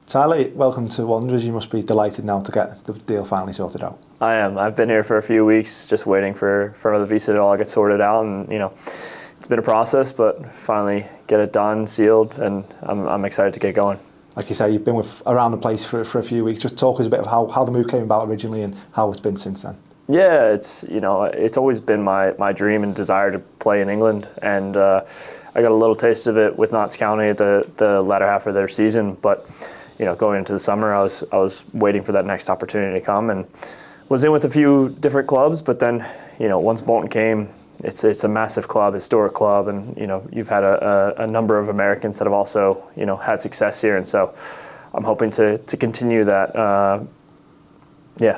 Tyler, welcome to Wanderers. You must be delighted now to get the deal finally sorted out. I am. I've been here for a few weeks, just waiting for the visa to all get sorted out, and it's been a process, but finally get it done, sealed, and I'm excited to get going. Like you say, you've been around the place for a few weeks. Just talk us a bit of how the move came about originally and how it's been since then. Yeah, it's always been my dream and desire to play in England, and I got a little taste of it with Notts County at the latter half of their season, but going into the summer, I was waiting for that next opportunity to come, and was in with a few different clubs. But then, once Bolton came, it's a massive club, historic club, and you've had a number of Americans that have also had success here, and so I'm hoping to continue that. Yeah.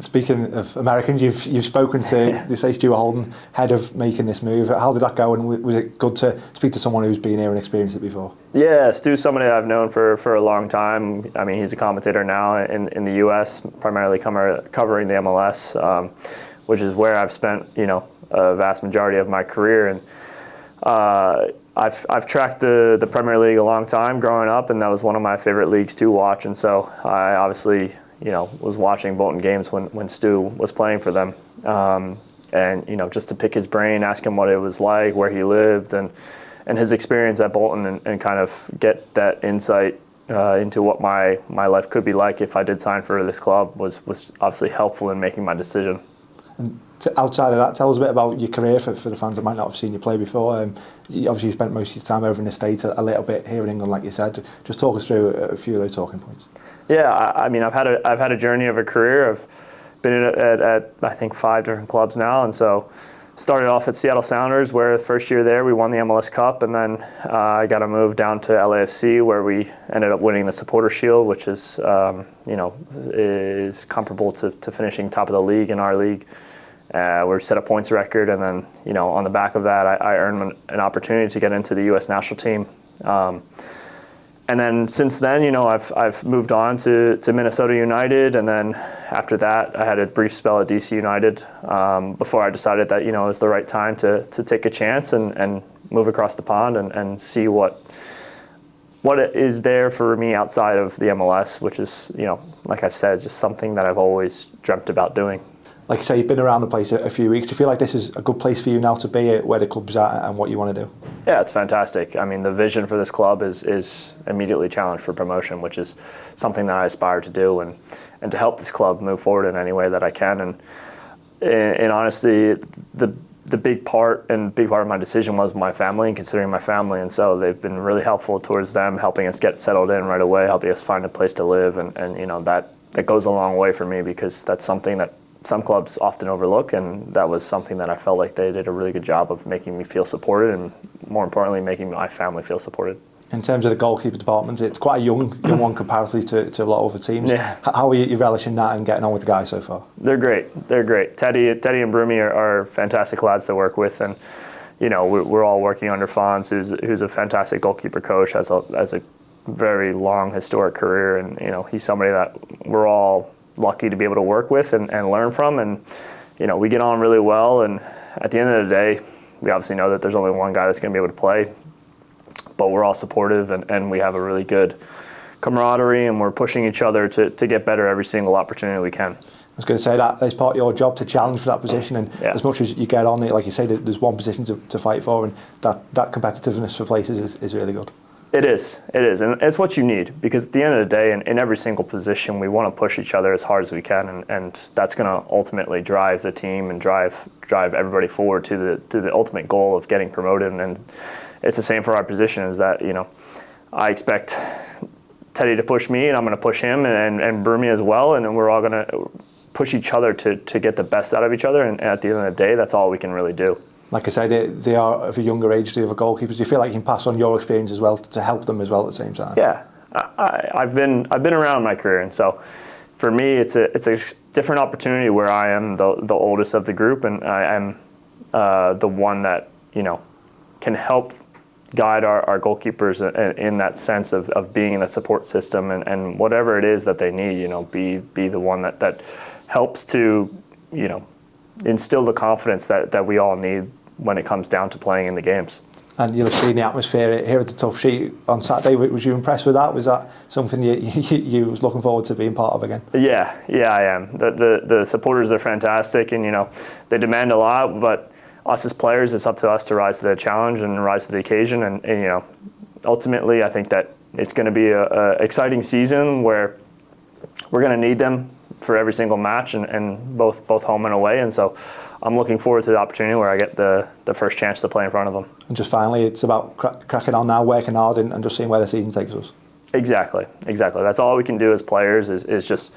Speaking of Americans, you've spoken to they say Stuart Holden, head of making this move. How did that go, and was it good to speak to someone who's been here and experienced it before? Yeah, Stu's somebody I've known for a long time. I mean, he's a commentator now in the U.S., primarily covering the MLS, which is where I've spent a vast majority of my career. And I've tracked the Premier League a long time growing up, and that was one of my favorite leagues to watch. And so I obviously was watching Bolton games when Stu was playing for them. And just to pick his brain, ask him what it was like, where he lived, and his experience at Bolton, and kind of get that insight into what my life could be like if I did sign for this club was obviously helpful in making my decision. And outside of that, tell us a bit about your career for the fans that might not have seen you play before. You obviously spent most of your time over in the States, a little bit here in England, like you said. Just talk us through a few of those talking points. Yeah, I mean, I've had a journey of a career. I've been at I think 5 different clubs now, and so started off at Seattle Sounders, where the first year there we won the MLS Cup, and then I got a move down to LAFC, where we ended up winning the Supporter Shield, which is is comparable to finishing top of the league in our league. We set a points record, and then on the back of that, I earned an opportunity to get into the U.S. national team. And then since then, I've moved on to Minnesota United, and then after that, I had a brief spell at DC United before I decided that it was the right time to take a chance and move across the pond and see what is there for me outside of the MLS, which is like I've said, just something that I've always dreamt about doing. Like you say, you've been around the place a few weeks. Do you feel like this is a good place for you now to be, where the club's at and what you want to do? Yeah, it's fantastic. I mean, the vision for this club is immediately challenged for promotion, which is something that I aspire to do, and to help this club move forward in any way that I can. And honestly, the big part of my decision was my family, and considering my family. And so they've been really helpful towards them, helping us get settled in right away, helping us find a place to live. And that goes a long way for me, because that's something that some clubs often overlook, and that was something that I felt like they did a really good job of making me feel supported, and more importantly, making my family feel supported. In terms of the goalkeeper department, it's quite a young one comparatively to a lot of other teams. Yeah. How are you relishing that and getting on with the guys so far? They're great. Teddy and Brumi are fantastic lads to work with, and we're all working under Fonz, who's a fantastic goalkeeper coach, has a very long historic career, and he's somebody that we're all lucky to be able to work with and learn from, and we get on really well. And at the end of the day, we obviously know that there's only one guy that's going to be able to play, but we're all supportive, and we have a really good camaraderie, and we're pushing each other to get better every single opportunity we can. I was going to say that it's part of your job to challenge for that position, and as much as you get on it, like you say, there's one position to fight for, and that competitiveness for places is really good. It is, and it's what you need, because at the end of the day, in every single position, we want to push each other as hard as we can, and that's going to ultimately drive the team and drive everybody forward to the ultimate goal of getting promoted. And it's the same for our position, is that I expect Teddy to push me, and I'm going to push him, and Brumi as well, and then we're all going to push each other to get the best out of each other. And at the end of the day, that's all we can really do. Like I say, they are of a younger age, the other goalkeepers. Do you feel like you can pass on your experience as well to help them as well at the same time? Yeah, I've been around my career, and so for me, it's a different opportunity where I am the oldest of the group, and I am the one that can help guide our goalkeepers in that sense of being in the support system, and whatever it is that they need, be the one that helps to instill the confidence that we all need when it comes down to playing in the games. And you'll have seen the atmosphere here at the Tough Sheet on Saturday. Was you impressed with that? Was that something you was looking forward to being part of again? Yeah, I am. The supporters are fantastic, and they demand a lot, but us as players, it's up to us to rise to the challenge and rise to the occasion. And ultimately, I think that it's going to be a exciting season where we're going to need them for every single match, and both home and away. And so I'm looking forward to the opportunity where I get the first chance to play in front of them. And just finally, it's about cracking on now, working hard, and just seeing where the season takes us. Exactly. That's all we can do as players is just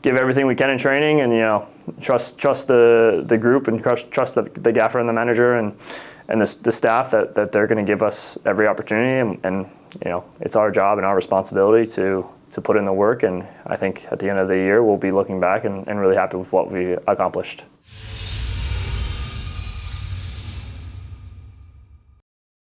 give everything we can in training, and trust the group, and trust the gaffer and the manager and the staff that they're going to give us every opportunity, and it's our job and our responsibility to put in the work. And I think at the end of the year we'll be looking back and really happy with what we accomplished.